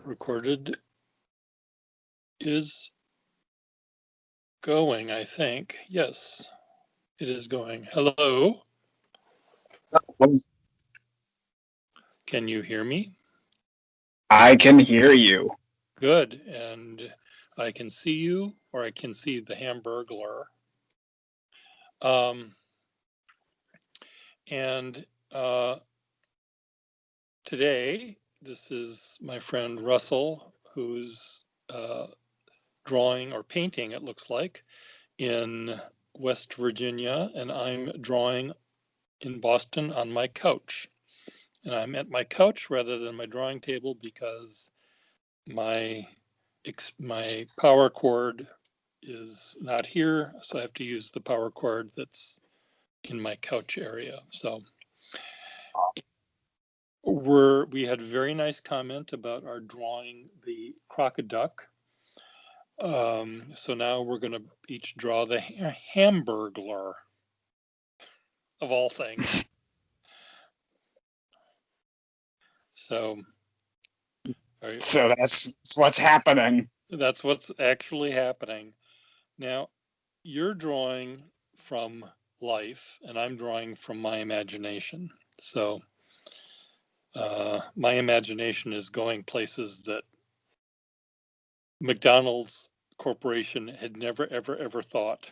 recorded is going, I think. Yes, it is going. Hello. Can you hear me? I can hear you. Good. And I can see you, or I can see the Hamburglar. And today, this is my friend Russell, who's drawing or painting, it looks like, in West Virginia, and I'm drawing in Boston on my couch. And I'm at my couch rather than my drawing table because my power cord is not here, so I have to use the power cord that's in my couch area. So we had a very nice comment about our drawing the crocoduck. So now we're going to each draw the Hamburglar, of all things. So that's what's happening. That's what's actually happening. Now, you're drawing from life, and I'm drawing from my imagination. So my imagination is going places that McDonald's Corporation had never, ever, ever thought.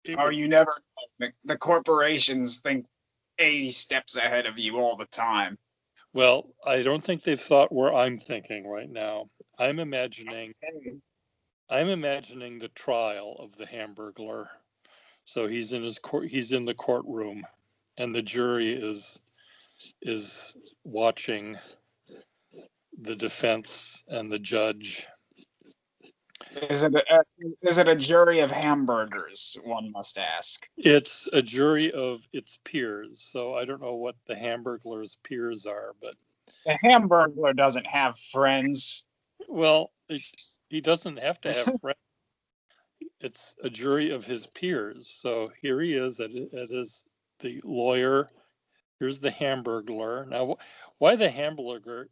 You never know. The corporations think 80 steps ahead of you all the time. Well, I don't think they've thought where I'm thinking right now. I'm imagining the trial of the Hamburglar. So he's in the courtroom, and the jury is watching the defense and the judge. Is it a jury of hamburgers, one must ask? It's a jury of its peers. So I don't know what the Hamburglar's peers are, but the Hamburglar doesn't have friends. Well, he doesn't have to have friends. It's a jury of his peers. So here he is at the lawyer. Here's the Hamburglar. Now, why the Hamburglar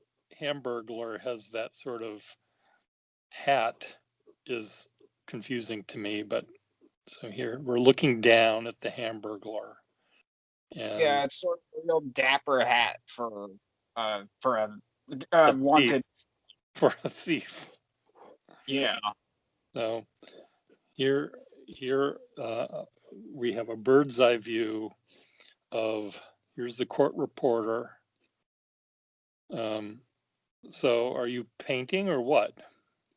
has that sort of hat is confusing to me. But so here we're looking down at the Hamburglar. Yeah, it's sort of a real dapper hat for a wanted. For a thief. Yeah. So here we have a bird's eye view of, here's the court reporter. So are you painting or what?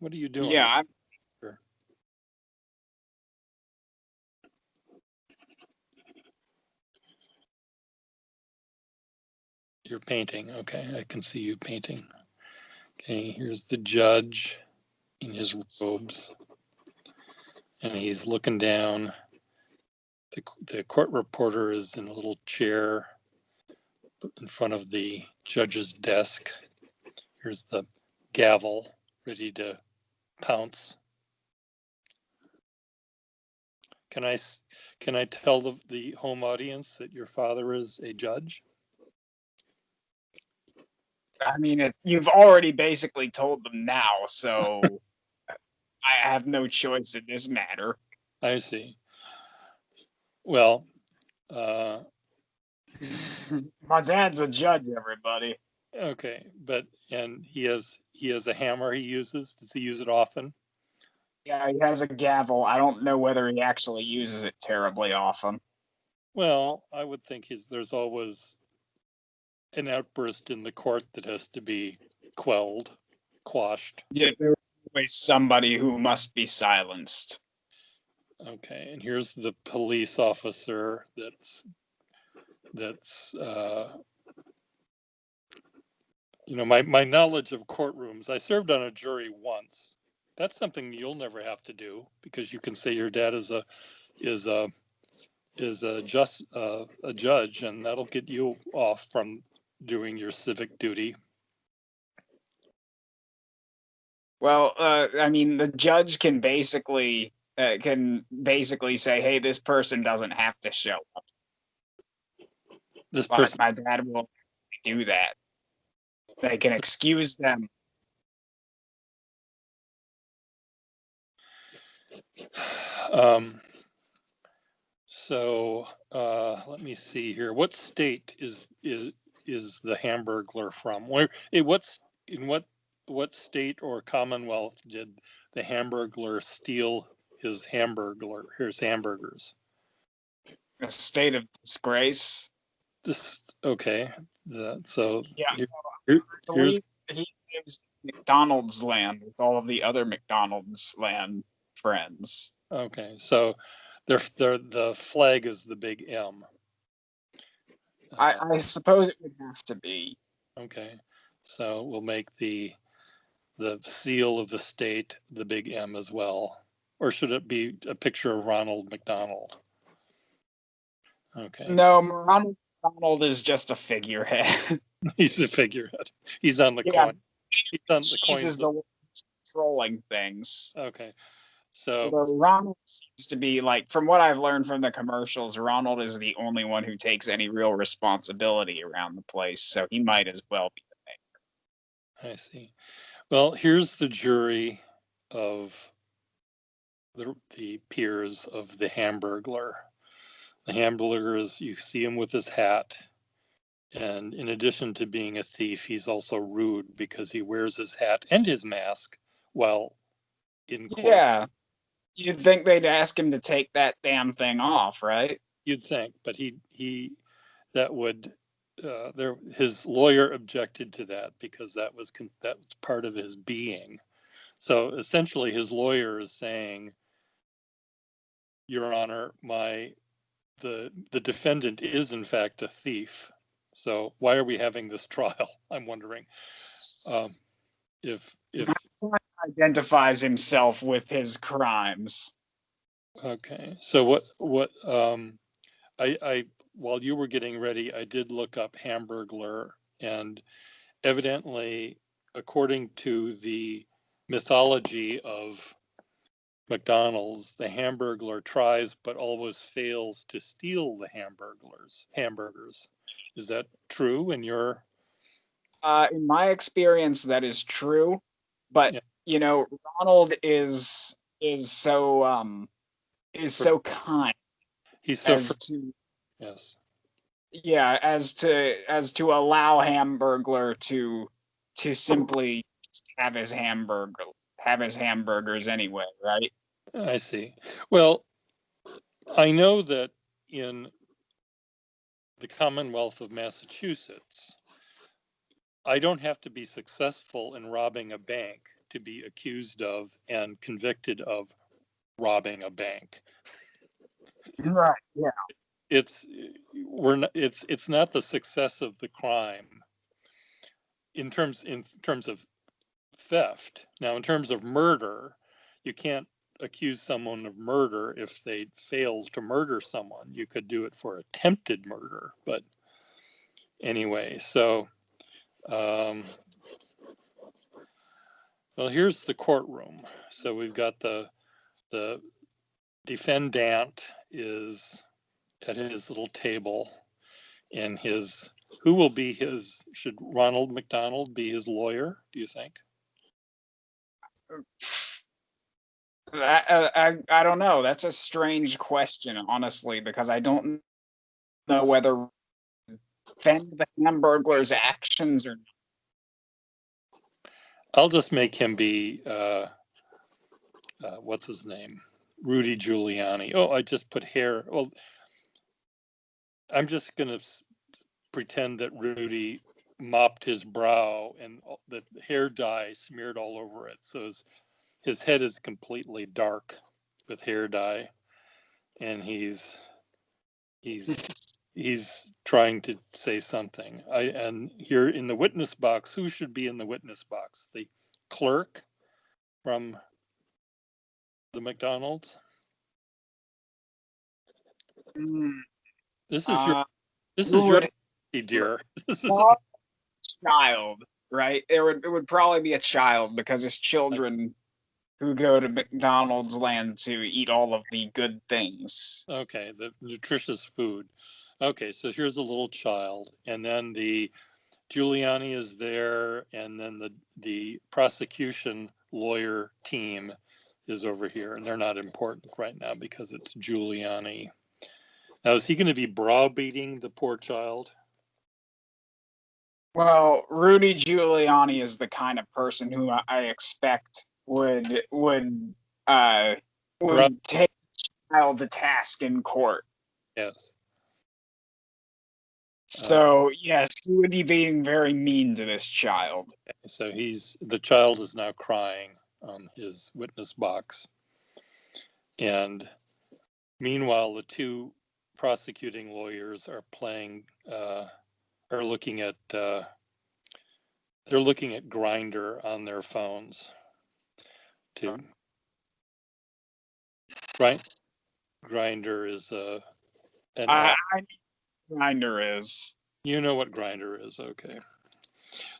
What are you doing? Yeah, You're painting. Okay, I can see you painting. Okay, here's the judge in his robes, and he's looking down. The court reporter is in a little chair in front of the judge's desk. Here's the gavel ready to pounce. Can I tell the home audience that your father is a judge? I mean, you've already basically told them now, so I have no choice in this matter. I see. Well, my dad's a judge, everybody. Okay, and he has a hammer he uses. Does he use it often? Yeah, he has a gavel. I don't know whether he actually uses it terribly often. Well, I would think there's always an outburst in the court that has to be quashed. Yeah, there's always somebody who must be silenced. Okay, and here's the police officer that's my knowledge of courtrooms. I served on a jury once. That's something you'll never have to do, because you can say your dad is a judge, and that'll get you off from doing your civic duty. Well, I mean, the judge can basically say, "Hey, this person doesn't have to show up." My dad will do that. They can excuse them So let me see here. What state is the Hamburglar from? Where? In what state or commonwealth did the Hamburglar steal his hamburgers? A state of disgrace. This okay. So Yeah, here, I here's believe he lives in McDonald's land with all of the other McDonald's land friends. okay. So the flag is the big M. I suppose it would have to be. Okay. So we'll make the seal of the state the big M as well. Or should it be a picture of Ronald McDonald? Okay. So No, Ronald McDonald is just a figurehead. he's a figurehead. He's on the Yeah, coin. He's on the cheese coins. is the one controlling things. Okay. So Although Ronald seems to be like, from what I've learned from the commercials, Ronald is the only one who takes any real responsibility around the place, so he might as well be. I see. Well, here's the jury of the peers of the Hamburglar. The Hamburglar is, you see him with his hat. And in addition to being a thief, he's also rude because he wears his hat and his mask while in court. Yeah, you'd think they'd ask him to take that damn thing off, right? You'd think, but that would his lawyer objected to that because that was part of his being. So essentially, his lawyer is saying, Your Honor, the defendant is in fact a thief. So why are we having this trial? I'm wondering. If My client identifies himself with his crimes. Okay, so what I while you were getting ready, I did look up Hamburglar, and evidently, according to the mythology of McDonald's, the Hamburglar tries but always fails to steal the hamburgers. Is that true in your? In my experience, that is true, but Yeah, you know, Ronald is so kind he's so as to yes. yeah as to allow Hamburglar to simply just have his hamburgers anyway, right? I see. Well, I know that in the Commonwealth of Massachusetts, I don't have to be successful in robbing a bank to be accused of and convicted of robbing a bank. Right. Yeah. It's it's not the success of the crime in terms of theft. Now, in terms of murder, you can't accuse someone of murder if they failed to murder someone. You could do it for attempted murder, but anyway. So, well, here's the courtroom. So we've got the defendant is at his little table, and should Ronald McDonald be his lawyer, do you think? I don't know. That's a strange question, honestly, because I don't know whether defend the Hamburglar's actions or I'll just make him be what's his name? Rudy Giuliani. Oh, I just put hair. Well, I'm just gonna pretend that Rudy mopped his brow and the hair dye smeared all over it. So his head is completely dark with hair dye, and he's he's trying to say something. And here in the witness box, who should be in the witness box? The clerk from the McDonald's. Mm, This is your uh, this is who your would dear. This is well, child, right? It would probably be a child because it's children who go to McDonald's land to eat all of the good things. okay. The nutritious food. Okay, so here's a little child, and then the Giuliani is there, and then the prosecution lawyer team is over here, and they're not important right now because it's Giuliani. Now, is he going to be browbeating the poor child? Well, Rudy Giuliani is the kind of person who I expect uh Brow- would take the child to task in court. yes. So yes, he would be being very mean to this child. So the child is now crying on his witness box. And meanwhile, the two prosecuting lawyers are looking at, they're looking at Grindr on their phones too. Right? Grindr is an app. Grindr is. You know what Grindr is, okay.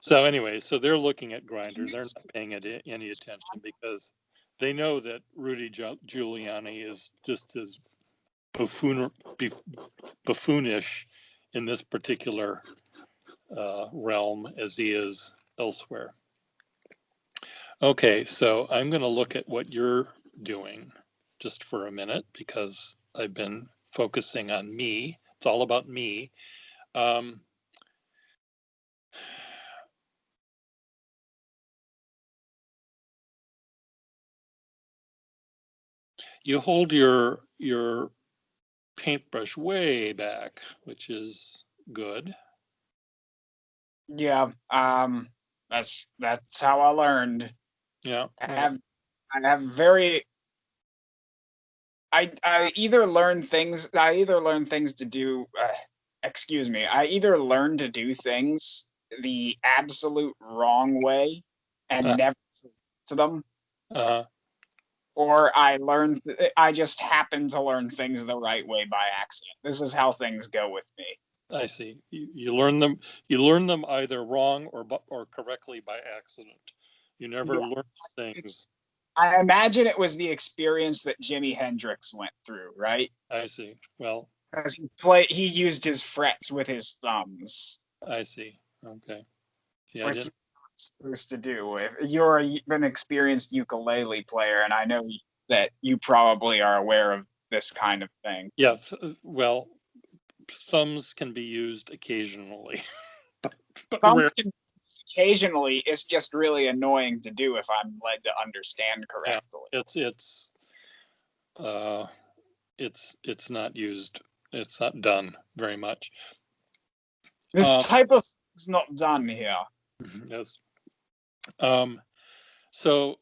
So anyway, so they're looking at Grindr. They're not paying it any attention because they know that Rudy Giuliani is just as buffoonish in this particular realm as he is elsewhere. Okay, so I'm going to look at what you're doing just for a minute because I've been focusing on me. It's all about me. You hold your paintbrush way back, which is good. Yeah, that's how I learned. Yeah. I have very I either learn things to do excuse me, I either learn to do things the absolute wrong way and Uh, never to them, uh, or I just happen to learn things the right way by accident. This is how things go with me. I see. You learn them. You learn them either wrong or correctly by accident. You never Yeah, learn it's things. I imagine it was the experience that Jimi Hendrix went through, right? I see. Well, Because he used his frets with his thumbs, I see. Okay. See, I which didn't. you're not supposed to do. If you're an experienced ukulele player, and I know that you probably are aware of this kind of thing. Yeah. Well, thumbs can be used occasionally, but rare. Thumbs can occasionally. It's just really annoying to do if I'm led to understand Yeah. correctly. Uh, it's not used. It's not done very much. This Um, type of is not done here. yes. Um, so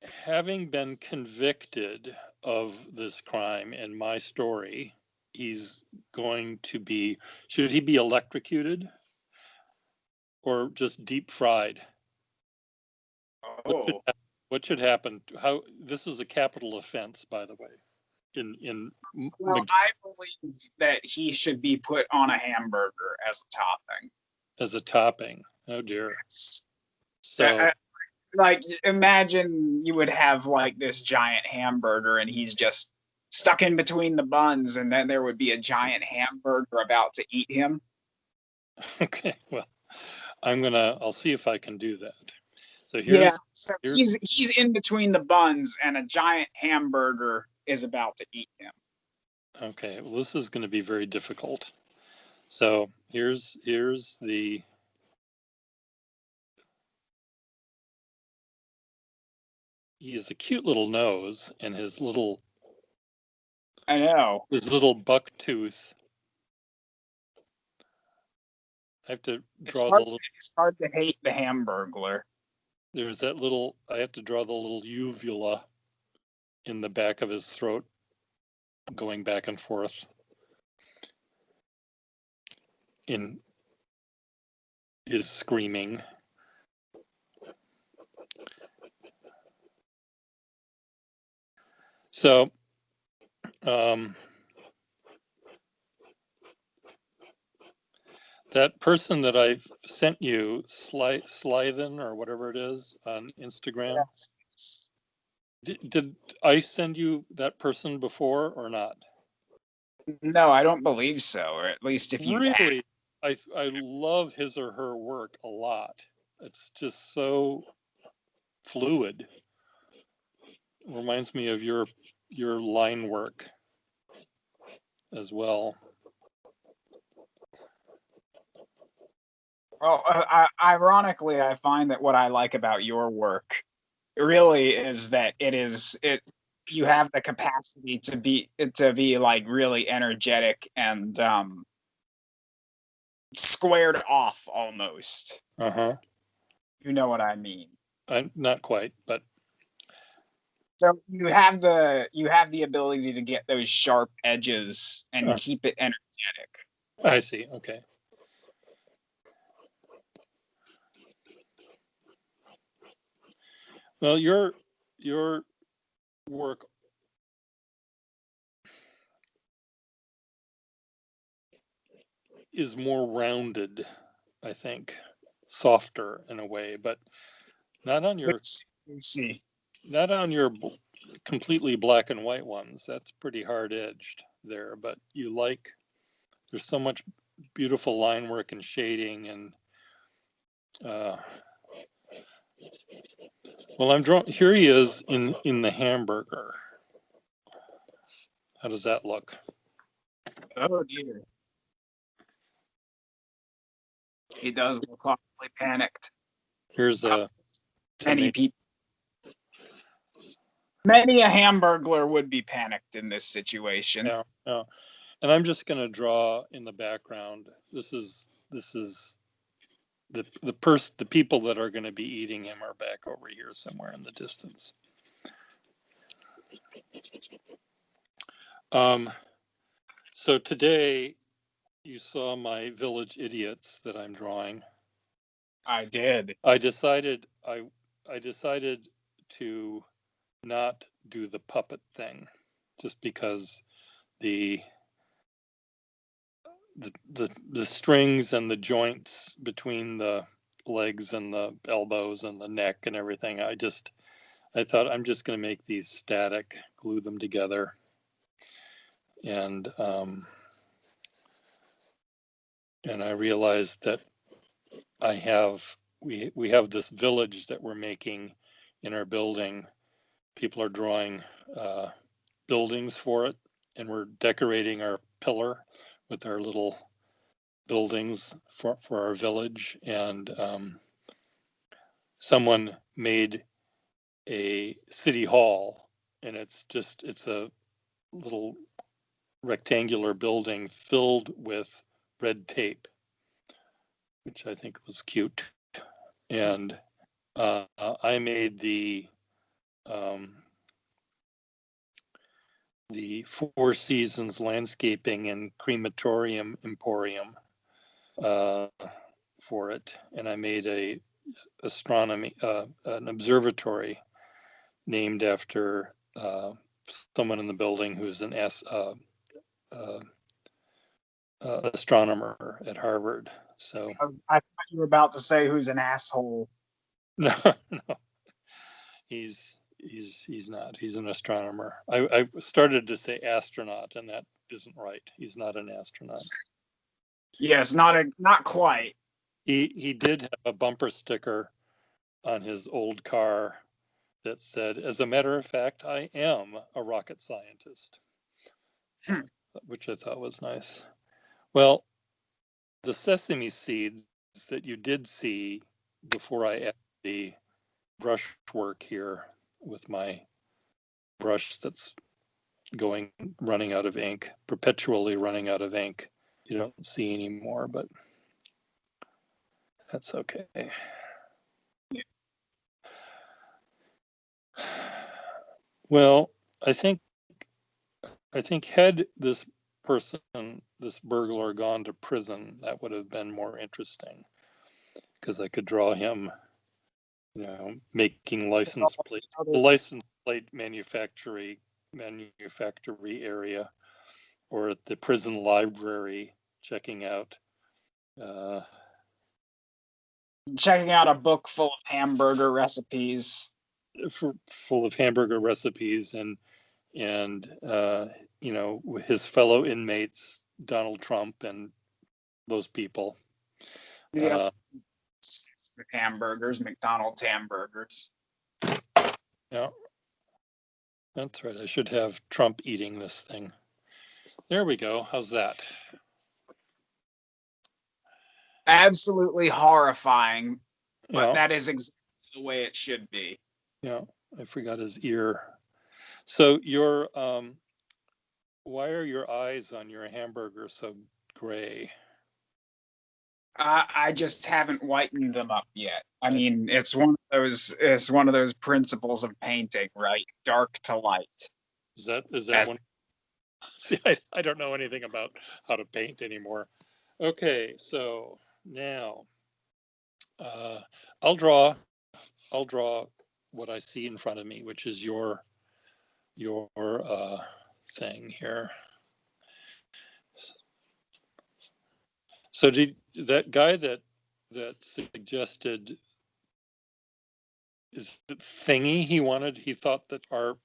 having been convicted of this crime in my story, he's going to be, should he be electrocuted or just deep fried? What should, Oh. what should happen? How, this is a capital offense, by the way, in Well, I believe that he should be put on a hamburger as a topping. as a topping. Oh dear. Uh, So, uh, like, imagine you would have like this giant hamburger, and he's just stuck in between the buns, and then there would be a giant hamburger about to eat him. okay, well, I'll see if I can do that. So Yeah, here's, so here's, he's in between the buns, and a giant hamburger is about to eat him. okay, well, this is going to be very difficult. So here's the, he has a cute little nose and I know. his little buck tooth. I have to It's draw the hard. little, It's hard to hate the Hamburglar. there's that little, I have to draw the little uvula in the back of his throat going back and forth in his screaming. So, um, that person that I sent you, Slithen or whatever it is on Instagram, Yes. did I send you that person before or not? No, I don't believe so. Or at least if you have. Really, I love his or her work a lot. It's just so fluid. reminds me of your line work as well. Well, ironically, I find that what I like about your work really is that you have the capacity to be like really energetic and squared off almost. Uh-huh. You know what I mean? Not quite, but So you have the ability to get those sharp edges and keep it energetic. I see. Okay. Well, your work is more rounded, I think, softer in a way, but not on your Let's see. not on your completely black and white ones. That's pretty hard edged there, but there's so much beautiful line work and shading and well, I'm drawing. Here he is in the Hamburglar. How does that look? Oh dear. He does look awfully panicked. Here's a Many tomato. people, many a Hamburglar would be panicked in this situation. Yeah, yeah. And I'm just going to draw in the background. This is the people that are going to be eating him are back over here somewhere in the distance. So today you saw my village idiots that I'm drawing. I did. I decided to not do the puppet thing just because the strings and the joints between the legs and the elbows and the neck and everything, I thought I'm just going to make these static, glue them together, and I realized that we have this village that we're making in our building. People are drawing buildings for it, and we're decorating our pillar with our little buildings for our village. And someone made a city hall, and it's a little rectangular building filled with red tape, which I think was cute. And I made the Four Seasons Landscaping and Crematorium Emporium for it, and I made an observatory named after someone in the building who's an astronomer at Harvard. So I thought you were about to say who's an asshole. no, no, he's not. He's an astronomer. I started to say astronaut, and that isn't right. He's not an astronaut. Yes, not quite. He did have a bumper sticker on his old car that said, "As a matter of fact, I am a rocket scientist," which I thought was nice. Well, the sesame seeds that you did see before I added the brushwork here with my brush that's running out of ink, perpetually running out of ink. You don't see anymore, but that's okay. Well, I think had this burglar gone to prison, that would have been more interesting because I could draw him, making the license plate manufactory area, or at the prison library checking out A book full of hamburger recipes. full of hamburger recipes and his fellow inmates, Donald Trump and those people. Yeah. Hamburgers, McDonald's hamburgers. Yeah. That's right. I should have Trump eating this thing. There we go. How's that? Absolutely horrifying, but Yeah, that is exactly the way it should be. yeah. I forgot his ear. So why are your eyes on your hamburger so gray? I just haven't whitened them up yet. I I, mean, it's one of those principles of painting, right? Dark to light. is that As one? See, I don't know anything about how to paint anymore. Okay, so now uh, I'll draw I'll draw what I see in front of me, which is your thing here. So did that guy that suggested, is it thingy he thought that our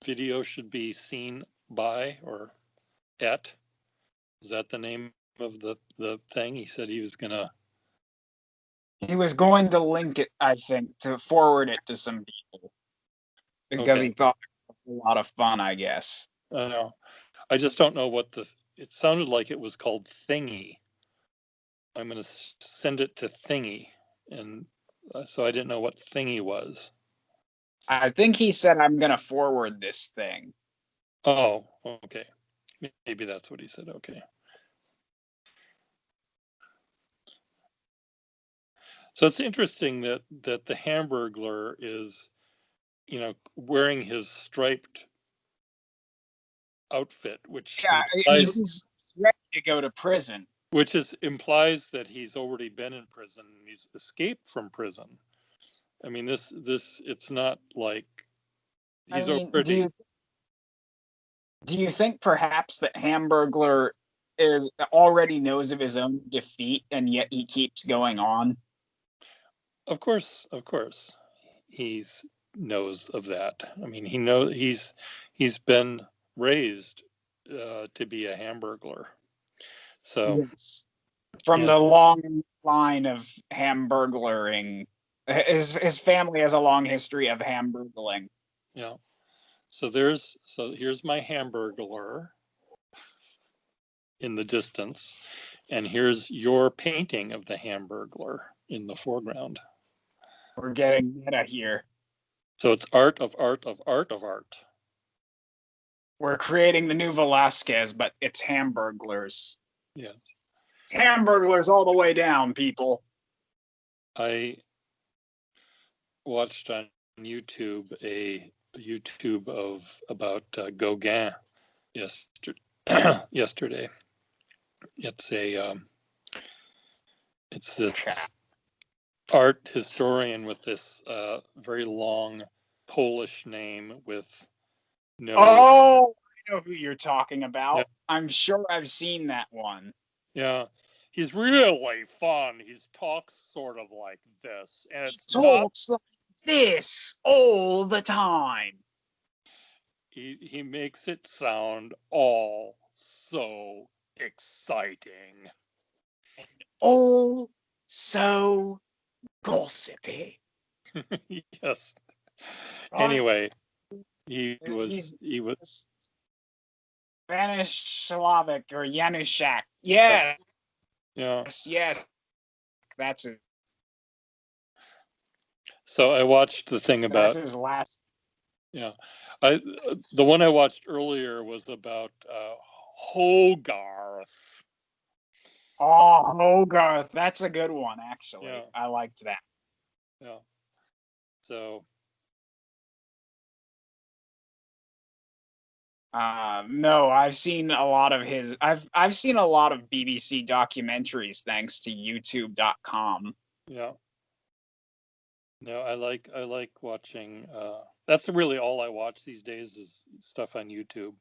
video should be seen by or at? Is that the name of the thing? He said he was gonna. he was going to link it, I think, to forward it to some people because Okay, he thought it was a lot of fun, I guess. I know. I just don't know what it sounded like it was called thingy. I'm gonna send it to thingy, and so I didn't know what thingy was. I think he said, I'm going to forward this thing. Oh, okay. Maybe that's what he said. Okay. So it's interesting that the Hamburglar is, wearing his striped outfit, Yeah, he's ready to go to prison. which implies that he's already been in prison and he's escaped from prison. I mean, this it's not like I he's mean, do already. you do you think perhaps that Hamburglar is already knows of his own defeat and yet he keeps going on? Of course, he's knows of that. I mean, he's been raised to be a Hamburglar. So, Yes. From and the long line of Hamburglaring. His family has a long history of Hamburgling. yeah. So here's my Hamburglar in the distance, and here's your painting of the Hamburglar in the foreground. We're getting meta here. So it's art of art of art of art. We're creating the new Velasquez, but it's Hamburglars. Yeah. Hamburglars all the way down, people. I watched on YouTube a YouTube of about Gauguin yesterday. yesterday. It's it's this art historian with this very long Polish name with no. Oh, I know who you're talking Yeah, about. I'm sure I've seen that one. yeah. He's really fun. He talks sort of like this, and He it's not. talks like this all the time. He makes it sound all so exciting. All so gossipy. Yes. Right? Anyway, he was He's he was Spanish Slavic or Yanushak. yeah, Yes, yeah. yes. That's it. So I watched the thing That's about, his last. yeah. I the one I watched earlier was about Hogarth. Oh, Hogarth. That's a good one, Yeah, actually. I liked that. yeah. So No, I've seen a lot of his. I've seen a lot of BBC documentaries thanks to YouTube.com. yeah. No, I like watching. That's really all I watch these days is stuff on YouTube.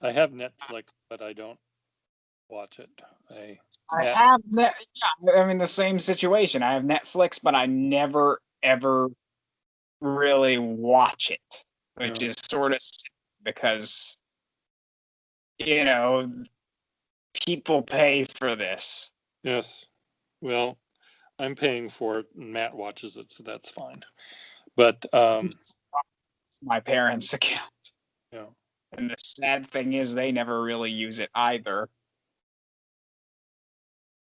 I have Netflix, but I don't watch it. I I Matt. have net. Yeah, I'm in the same situation. I have Netflix, but I never ever really watch it, which No. is sort of because you know people pay for this. Yes. Well, I'm paying for it, and Matt watches it, so that's fine. But my parents' account. Yeah. And the sad thing is they never really use it either.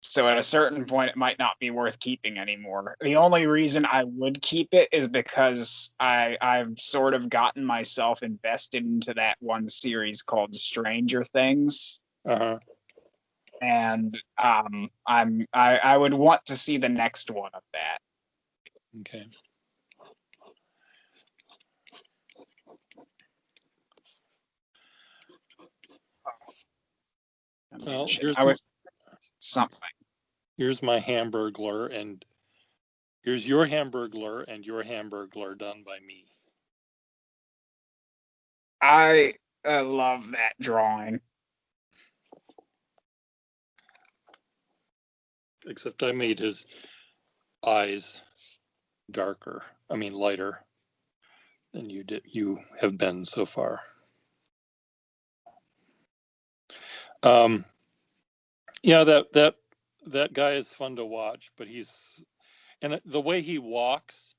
So at a certain point, it might not be worth keeping anymore. The only reason I would keep it is because I've sort of gotten myself invested into that one series called Stranger Things, Uh-huh. and I would want to see the next one of that. Okay. Well, I was something. here's my Hamburglar, and here's your Hamburglar and your Hamburglar done by me. I love that drawing. Except I made his eyes darker. I mean lighter than you have been so far. Yeah, that guy is fun to watch, but and the way he walks,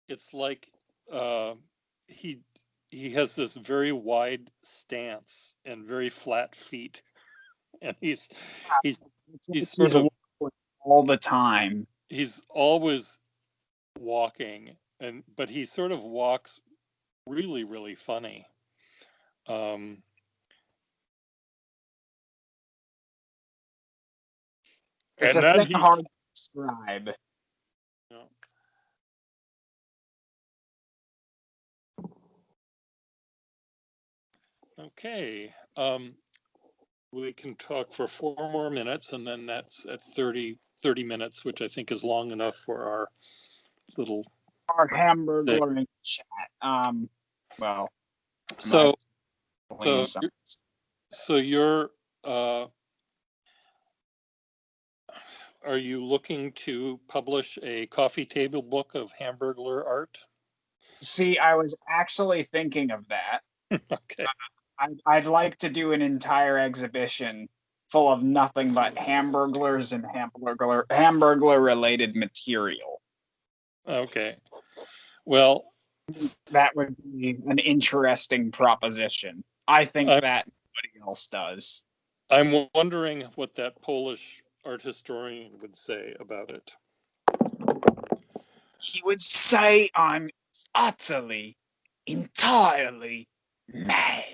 it's like he he has this very wide stance and very flat feet, and he's sort He's of all the time. he's always walking, but he sort of walks really, really funny. It's And a then thing hard to describe. you know, okay, we can talk for 4 more minutes, and then that's at 30 minutes, which I think is long enough for our little Our thing. Hamburglar in chat. Well, So, my so, so you're, are you looking to publish a coffee table book of Hamburglar art? see, I was actually thinking of that. Okay. I'd like to do an entire exhibition full of nothing but Hamburglars and Hamburglar related material. Okay. Well, That would be an interesting proposition. I think I'm, that nobody else does. I'm wondering what that Polish art historian would say about it. He would say I'm utterly, entirely mad.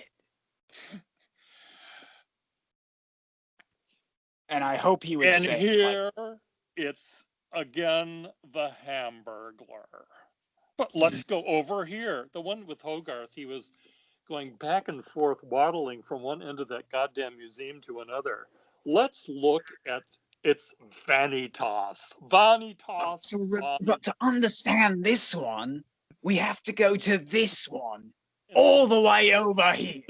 And I hope he would And say, here it's again the Hamburglar. But let's go over here. The one with Hogarth, he was going back and forth, waddling from one end of that goddamn museum to another. Let's look at its Vanitas. Vanitas. but to understand this one, we have to go to this one, all the way over here.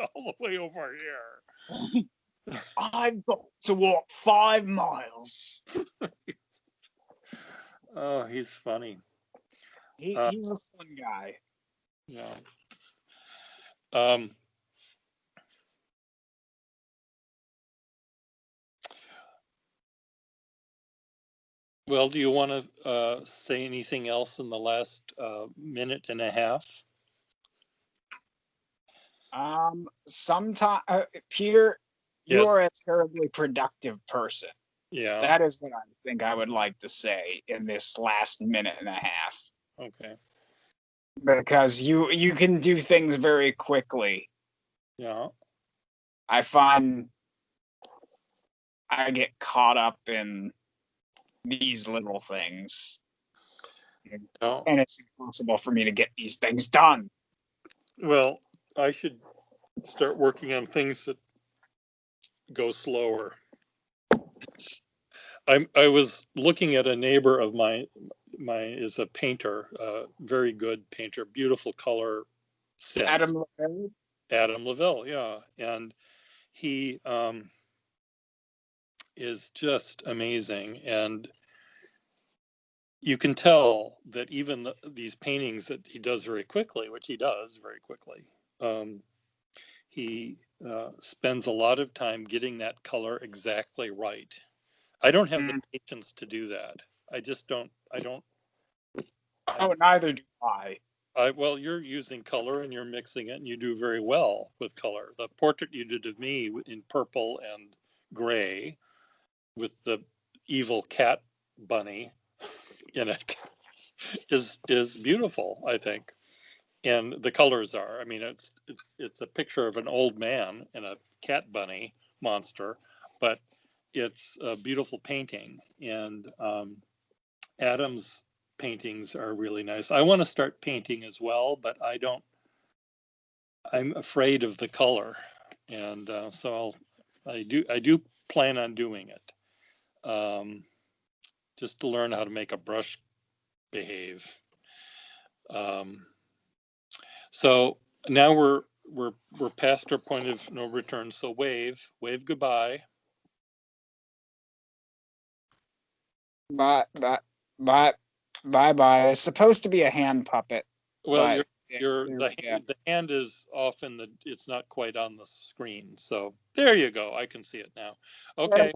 All the way over here. I've got to walk 5 miles. Oh, he's funny. He's a fun guy. Yeah. Well, do you want to say anything else in the last minute and a half? Sometimes, Pier, you Yes. are a terribly productive person. Yeah. That is what I think I would like to say in this last minute and a half. Okay. Because you can do things very quickly. Yeah. I find I get caught up in these little things. No. And it's impossible for me to get these things done. Well, I should start working on things that go slower. I was looking at a neighbor of mine is a painter, very good painter, beautiful color sense. Adam Lavelle? Adam Lavelle, yeah. And he is just amazing. And you can tell that even these paintings that he does very quickly, which he does very quickly, he spends a lot of time getting that color exactly right. I don't have the patience to do that. I just don't. Oh, neither do I. Well, you're using color and you're mixing it, and you do very well with color. The portrait you did of me in purple and gray with the evil cat bunny in it is beautiful, I think. And the colors are, I mean, it's a picture of an old man and a cat bunny monster, but it's a beautiful painting. And Adam's paintings are really nice. I want to start painting as well, but I'm afraid of the color. And so I do plan on doing it. Just to learn how to make a brush behave. Um, so now we're past our point of no return. So wave goodbye. Bye, bye, bye, bye, bye. It's supposed to be a hand puppet, Well, but the hand is off in the, it's not quite on the screen. So there you go. I can see it now. Okay.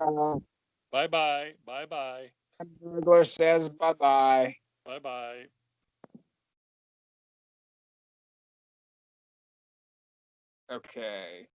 Bye bye. Bye bye. Hamburglar says bye bye. Bye bye. Okay.